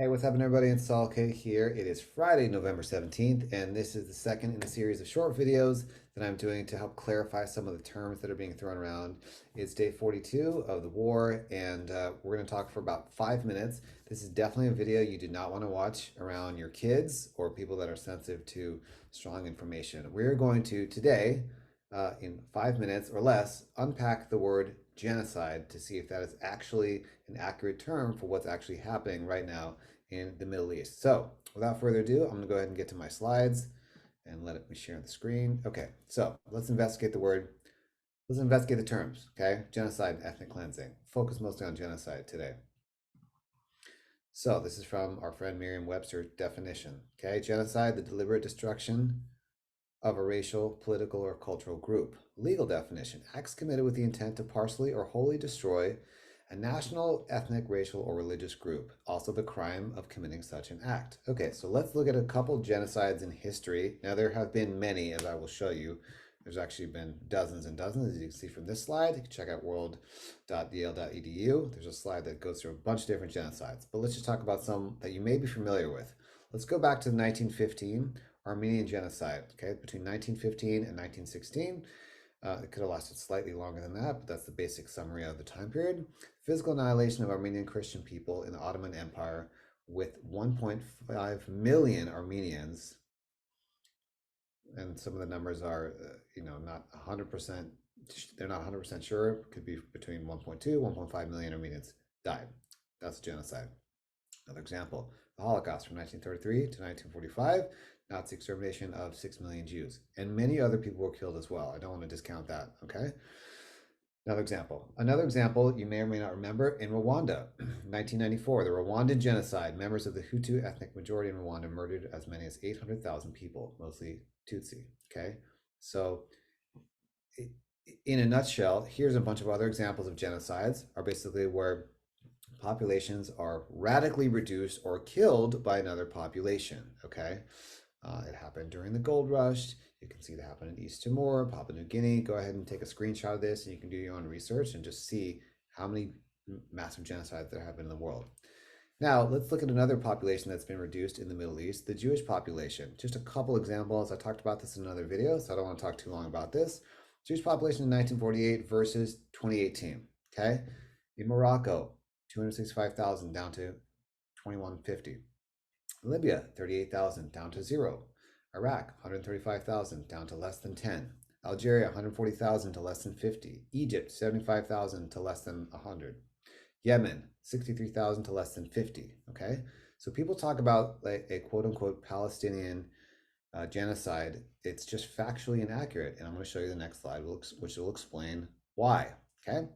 Hey, what's happening, everybody? It's Saul K here. It is Friday, November 17th, and this is the second in a series of short videos that I'm doing to help clarify some of the terms that are being thrown around. It's day 42 of the war, and we're going to talk for about 5 minutes. This is definitely a video you do not want to watch around your kids or people that are sensitive to strong information. We're going to today, in 5 minutes or less, unpack the word genocide to see if that is actually an accurate term for what's actually happening right now in the Middle East. So without further ado, I'm gonna go ahead and get to my slides and let me share the screen. Okay, so let's investigate the word. Let's investigate the terms, okay? Genocide and ethnic cleansing. Focus mostly on genocide today. So this is from our friend Merriam-Webster definition, okay? Genocide, the deliberate destruction of a racial, political, or cultural group. Legal definition, acts committed with the intent to partially or wholly destroy a national, ethnic, racial, or religious group. Also the crime of committing such an act. Okay, so let's look at a couple genocides in history. Now there have been many, as I will show you. There's actually been dozens and dozens, as you can see from this slide. You can check out world.yale.edu. There's a slide that goes through a bunch of different genocides. But let's just talk about some that you may be familiar with. Let's go back to 1915, Armenian genocide, okay, between 1915 and 1916. It could have lasted slightly longer than that, but that's the basic summary of the time period. Physical annihilation of Armenian Christian people in the Ottoman Empire with 1.5 million Armenians. And some of the numbers are, not 100%, they're not 100% sure. It could be between 1.2, 1.5 million Armenians died. That's genocide. Another example, the Holocaust from 1933 to 1945, Nazi extermination of 6 million Jews. And many other people were killed as well. I don't want to discount that, okay? Another example you may or may not remember, in Rwanda, 1994, the Rwandan genocide. Members of the Hutu ethnic majority in Rwanda murdered as many as 800,000 people, mostly Tutsi, okay? So in a nutshell, here's a bunch of other examples of genocides, are basically where populations are radically reduced or killed by another population, okay? It happened during the gold rush. You can see it happen in East Timor, Papua New Guinea. Go ahead and take a screenshot of this and you can do your own research and just see how many massive genocides there have been in the world. Now, let's look at another population that's been reduced in the Middle East, the Jewish population. Just a couple examples. I talked about this in another video, so I don't want to talk too long about this. Jewish population in 1948 versus 2018, okay? In Morocco, 265,000 down to 2150. Libya, 38,000 down to 0. Iraq, 135,000 down to less than 10. Algeria, 140,000 to less than 50. Egypt, 75,000 to less than 100. Yemen, 63,000 to less than 50. Okay, so people talk about like a quote unquote Palestinian genocide. It's just factually inaccurate, and I'm going to show you the next slide, which will explain why. Okay,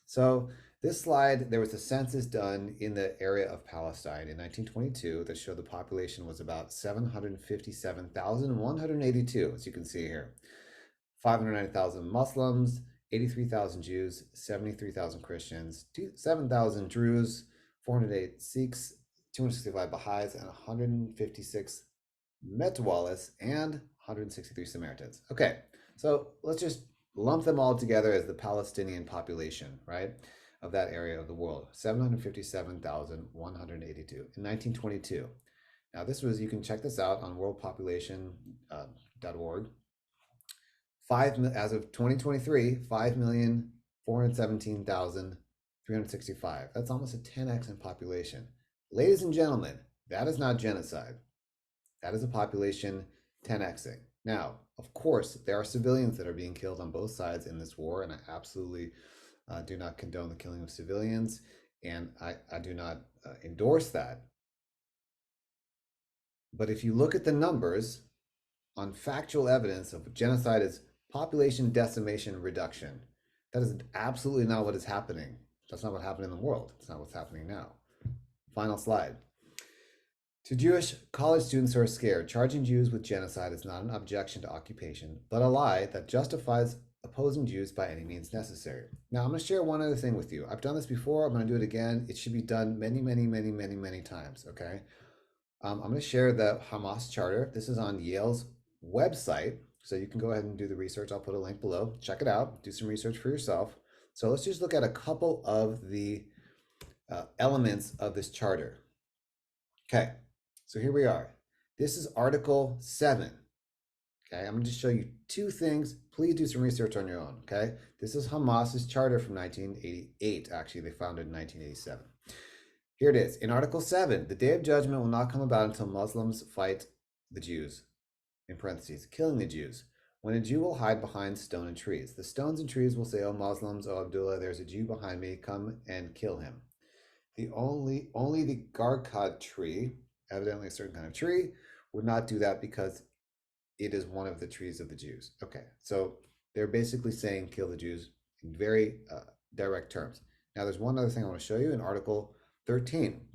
so this slide, there was a census done in the area of Palestine in 1922 that showed the population was about 757,182, as you can see here. 590,000 Muslims, 83,000 Jews, 73,000 Christians, 7,000 Druze, 408 Sikhs, 265 Baha'is, and 156 Metawalis, and 163 Samaritans. Okay, so let's just lump them all together as the Palestinian population, right, of that area of the world, 757,182 in 1922. Now this was, you can check this out on worldpopulation.org. As of 2023, 5,417,365. That's almost a 10x in population. Ladies and gentlemen, that is not genocide. That is a population 10xing. Now, of course, there are civilians that are being killed on both sides in this war, and I absolutely do not condone the killing of civilians, and I do not endorse that. But if you look at the numbers on factual evidence of genocide as population decimation reduction, that is absolutely not what is happening. That's not what happened in the world. It's not what's happening now. Final slide. To Jewish college students who are scared, charging Jews with genocide is not an objection to occupation, but a lie that justifies opposing Jews by any means necessary. Now, I'm going to share one other thing with you. I've done this before. I'm going to do it again. It should be done many, many, many, many, many times, okay? I'm going to share the Hamas charter. This is on Yale's website, so you can go ahead and do the research. I'll put a link below. Check it out. Do some research for yourself. So let's just look at a couple of the elements of this charter. Okay, so here we are. This is Article 7. Okay, I'm going to just show you two things. Please do some research on your own. Okay, this is Hamas's charter from 1988. Actually, they founded in 1987. Here it is. In Article 7, the day of judgment will not come about until Muslims fight the Jews, in parentheses, killing the Jews. When a Jew will hide behind stone and trees. The stones and trees will say, "O Muslims, O Abdullah, there's a Jew behind me. Come and kill him." Only the Garkad tree, evidently a certain kind of tree, would not do that because it is one of the trees of the Jews. Okay, so they're basically saying kill the Jews in very direct terms. Now, there's one other thing I want to show you in Article 13.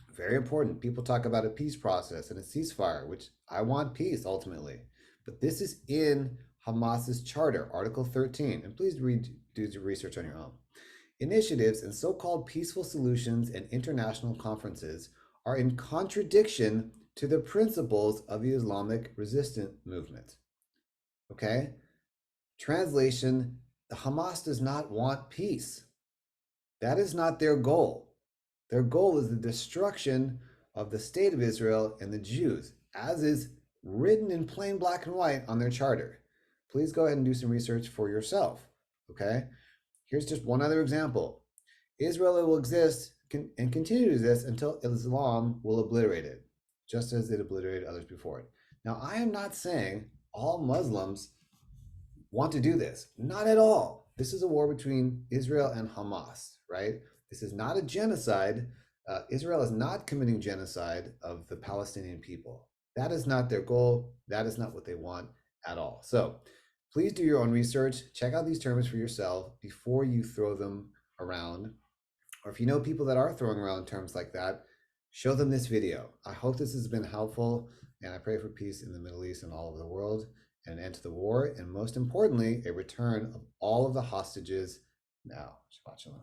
Very important. People talk about a peace process and a ceasefire, which I want peace ultimately. But this is in Hamas's charter, Article 13. And please do your research on your own. Initiatives and so-called peaceful solutions and international conferences are in contradiction to the principles of the Islamic resistance movement. Okay? Translation, the Hamas does not want peace. That is not their goal. Their goal is the destruction of the state of Israel and the Jews, as is written in plain black and white on their charter. Please go ahead and do some research for yourself. Okay? Here's just one other example. Israel will exist and continue to exist until Islam will obliterate it, just as it obliterated others before it. Now, I am not saying all Muslims want to do this. Not at all. This is a war between Israel and Hamas, right? This is not a genocide. Israel is not committing genocide of the Palestinian people. That is not their goal. That is not what they want at all. So please do your own research. Check out these terms for yourself before you throw them around. Or if you know people that are throwing around terms like that, show them this video. I hope this has been helpful, and I pray for peace in the Middle East and all over the world, and an end to the war, and most importantly, a return of all of the hostages now. Shabbat shalom.